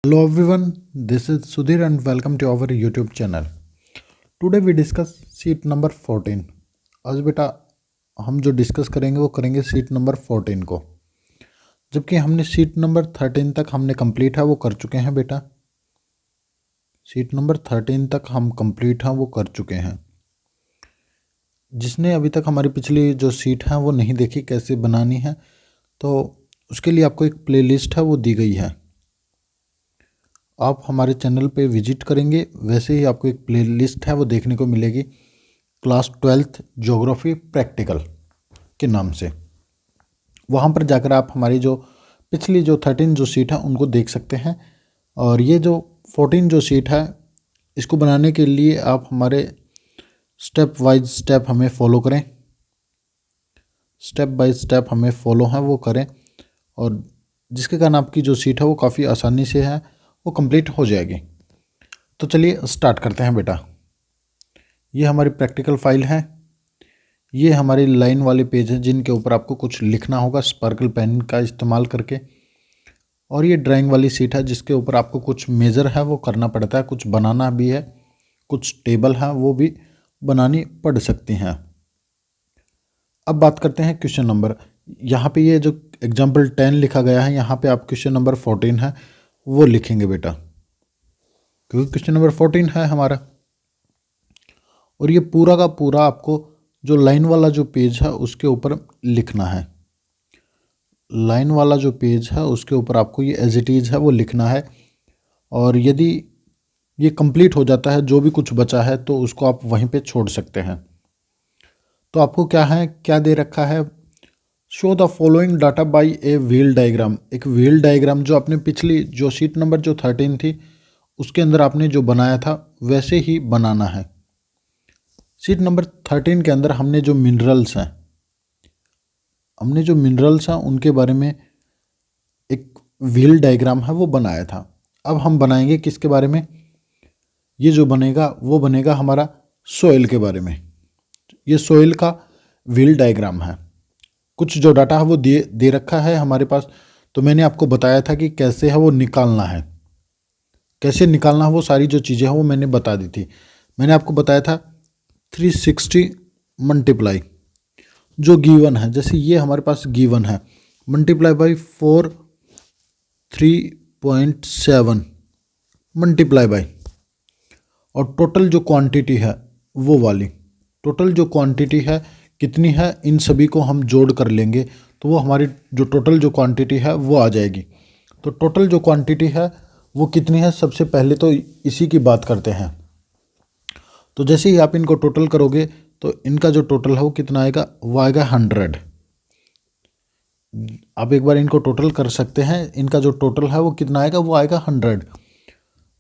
Hello everyone, this is Sudhir and welcome to our YouTube channel. Today we discuss sheet number 14. आज बेटा हम जो discuss करेंगे वो करेंगे sheet number 14 को, जबकि हमने sheet number 13 तक हमने कंप्लीट है वो कर चुके हैं बेटा। sheet number 13 तक हम कंप्लीट हैं वो कर चुके हैं। जिसने अभी तक हमारी पिछली जो शीट है वो नहीं देखी कैसे बनानी है, तो उसके लिए आपको एक प्लेलिस्ट है वो दी गई है। आप हमारे चैनल पे विजिट करेंगे वैसे ही आपको एक प्लेलिस्ट है वो देखने को मिलेगी, क्लास 12th ज्योग्राफी प्रैक्टिकल के नाम से। वहाँ पर जाकर आप हमारी जो पिछली जो 13 जो शीट है उनको देख सकते हैं। और ये जो 14 जो शीट है इसको बनाने के लिए आप हमारे स्टेप बाय स्टेप हमें फॉलो करें, स्टेप बाय स्टेप हमें फॉलो है वो करें, और जिसके कारण आपकी जो शीट है वो काफ़ी आसानी से है वो कंप्लीट हो जाएगी। तो चलिए स्टार्ट करते हैं बेटा। ये हमारी प्रैक्टिकल फाइल है, ये हमारी लाइन वाले पेज हैं जिनके ऊपर आपको कुछ लिखना होगा स्पार्कल पेन का इस्तेमाल करके। और ये ड्राइंग वाली शीट है जिसके ऊपर आपको कुछ मेज़र है वो करना पड़ता है, कुछ बनाना भी है, कुछ टेबल है वो भी बनानी पड़ सकती हैं। अब बात करते हैं क्वेश्चन नंबर। यहाँ पे ये जो एग्जाम्पल 10 लिखा गया है, यहाँ पे आप क्वेश्चन नंबर 14 है वो लिखेंगे बेटा, क्योंकि क्वेश्चन नंबर 14 है हमारा। और ये पूरा का पूरा आपको जो लाइन वाला जो पेज है उसके ऊपर लिखना है। लाइन वाला जो पेज है उसके ऊपर आपको ये एज इट इज़ है वो लिखना है। और यदि ये कंप्लीट हो जाता है जो भी कुछ बचा है तो उसको आप वहीं पे छोड़ सकते हैं। तो आपको क्या है, क्या दे रखा है, show the following data by a wheel diagram. एक व्हील डायग्राम जो आपने पिछली जो शीट नंबर जो 13 थी उसके अंदर आपने जो बनाया था वैसे ही बनाना है। शीट नंबर 13 के अंदर हमने जो मिनरल्स हैं उनके बारे में एक व्हील डायग्राम है वो बनाया था। अब हम बनाएंगे किसके बारे में, ये जो बनेगा वो बनेगा हमारा सोइल के बारे में। ये सोइल का व्हील डायग्राम है। कुछ जो डाटा है वो दे रखा है हमारे पास, तो मैंने आपको बताया था कि कैसे है वो निकालना है, कैसे निकालना है वो सारी जो चीज़ें हैं वो मैंने बता दी थी। मैंने आपको बताया था 360 मल्टीप्लाई जो गिवन है, जैसे ये हमारे पास गिवन है, मल्टीप्लाई बाई 4 3.7 मल्टीप्लाई बाई, और टोटल जो क्वांटिटी है वो वाली, टोटल जो क्वांटिटी है कितनी है इन सभी को हम जोड़ कर लेंगे तो वो हमारी जो टोटल जो क्वांटिटी है वो आ जाएगी। तो टोटल जो क्वांटिटी है वो कितनी है, सबसे पहले तो इसी की बात करते हैं। तो जैसे ही आप इनको टोटल करोगे तो इनका जो टोटल है वो कितना आएगा, वो आएगा 100। आप एक बार इनको टोटल कर सकते हैं, इनका जो टोटल है वो कितना आएगा, वो आएगा 100।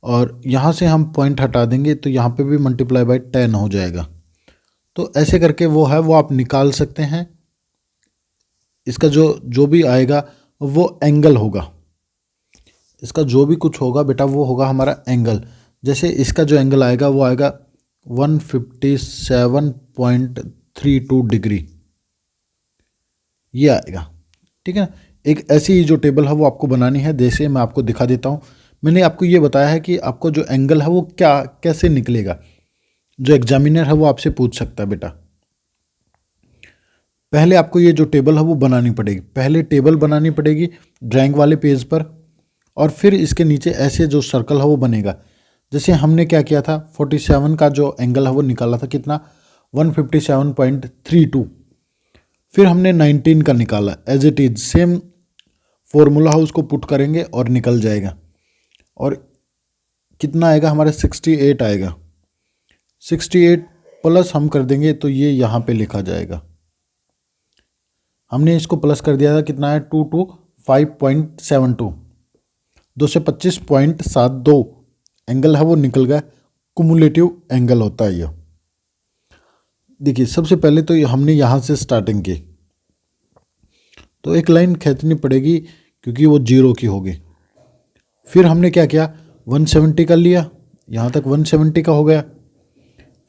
और यहाँ से हम पॉइंट हटा देंगे तो यहाँ पे भी मल्टीप्लाई बाई 10 हो जाएगा। तो ऐसे करके वो है वो आप निकाल सकते हैं। इसका जो भी आएगा वो एंगल होगा, इसका जो भी कुछ होगा बेटा वो होगा हमारा एंगल। जैसे इसका जो एंगल आएगा वो आएगा 157.32 डिग्री, ये आएगा। ठीक है ना। एक ऐसी ही जो टेबल है वो आपको बनानी है, जैसे मैं आपको दिखा देता हूँ। मैंने आपको ये बताया है कि आपको जो एंगल है वो क्या कैसे निकलेगा, जो एग्जामिनर है वो आपसे पूछ सकता है बेटा। पहले आपको ये जो टेबल है वो बनानी पड़ेगी, पहले टेबल बनानी पड़ेगी ड्राइंग वाले पेज पर, और फिर इसके नीचे ऐसे जो सर्कल है वो बनेगा। जैसे हमने क्या किया था, 47 का जो एंगल है वो निकाला था, कितना, 157.32। फिर हमने 19 का निकाला, as it is same formula है उसको पुट करेंगे और निकल जाएगा। और कितना आएगा हमारा, 68 आएगा। 68 प्लस हम कर देंगे तो ये यहाँ पे लिखा जाएगा। हमने इसको प्लस कर दिया था, कितना है, 225.72, 225.72 एंगल है वो निकल गया। कुमुलेटिव एंगल होता है ये। देखिए सबसे पहले तो हमने यहाँ से स्टार्टिंग की, तो एक लाइन खींचनी पड़ेगी क्योंकि वो 0 की होगी। फिर हमने क्या किया, 170 का लिया, यहाँ तक 170 का हो गया।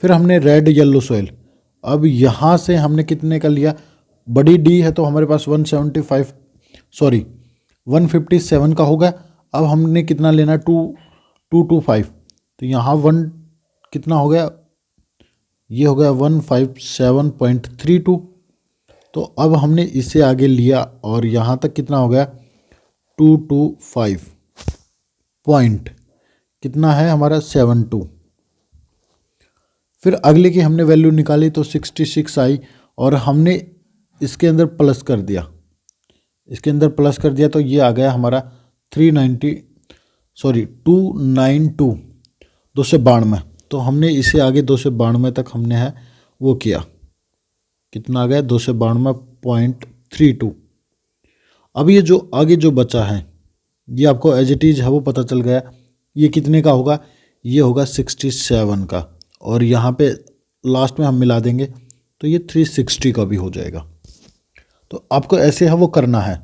फिर हमने रेड येलो सोइल, अब यहाँ से हमने कितने का लिया, बड़ी डी है तो हमारे पास 157 का होगा। अब हमने कितना लेना, 225, तो यहाँ 1 कितना हो गया, ये हो गया 157.32। तो अब हमने इसे आगे लिया और यहाँ तक कितना हो गया, 225 पॉइंट कितना है हमारा 72। फिर अगले की हमने वैल्यू निकाली तो 66 आई और हमने इसके अंदर प्लस कर दिया, इसके अंदर प्लस कर दिया तो ये आ गया हमारा 292, 292। तो हमने इसे आगे 292 तक हमने है वो किया, कितना आ गया 292.32। अब ये जो आगे जो बचा है ये आपको एज इट इज़ है वो पता चल गया, ये कितने का होगा, ये होगा 67 का, और यहाँ पे लास्ट में हम मिला देंगे तो ये 360 का भी हो जाएगा। तो आपको ऐसे है वो करना है,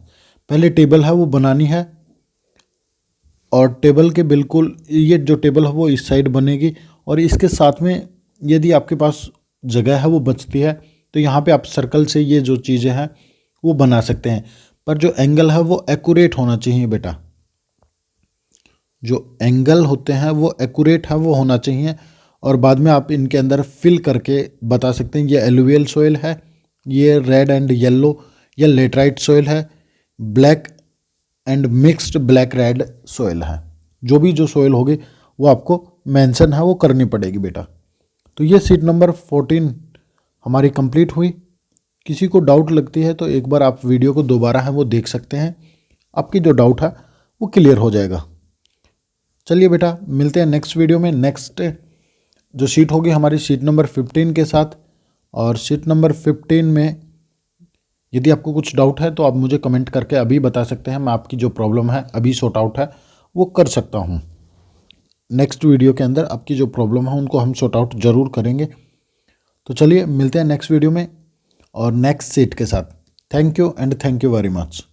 पहले टेबल है वो बनानी है और टेबल के बिल्कुल ये जो टेबल है वो इस साइड बनेगी, और इसके साथ में यदि आपके पास जगह है वो बचती है तो यहाँ पे आप सर्कल से ये जो चीज़ें हैं वो बना सकते हैं, पर जो एंगल है वो एक्यूरेट होना चाहिए बेटा, जो एंगल होते हैं वो एक्यूरेट है वो होना चाहिए, और बाद में आप इनके अंदर फिल करके बता सकते हैं ये एलुवियल सोइल है, ये रेड एंड येलो या लेटराइट सोइल है, black and mixed black red soil है। जो भी जो सोइल होगी वो आपको मेंशन है वो करनी पड़ेगी बेटा। तो ये सीट नंबर 14 हमारी कंप्लीट हुई। किसी को डाउट लगती है तो एक बार आप वीडियो को दोबारा है वो देख सकते हैं, आपकी जो डाउट है वो क्लियर हो जाएगा। चलिए बेटा मिलते हैं नेक्स्ट वीडियो में, नेक्स्ट जो शीट होगी हमारी शीट नंबर 15 के साथ। और शीट नंबर 15 में यदि आपको कुछ डाउट है तो आप मुझे कमेंट करके अभी बता सकते हैं, मैं आपकी जो प्रॉब्लम है अभी सॉर्ट आउट है वो कर सकता हूँ। नेक्स्ट वीडियो के अंदर आपकी जो प्रॉब्लम है उनको हम सॉर्ट आउट ज़रूर करेंगे। तो चलिए मिलते हैं नेक्स्ट वीडियो में और नेक्स्ट शीट के साथ। Thank you and thank you very much.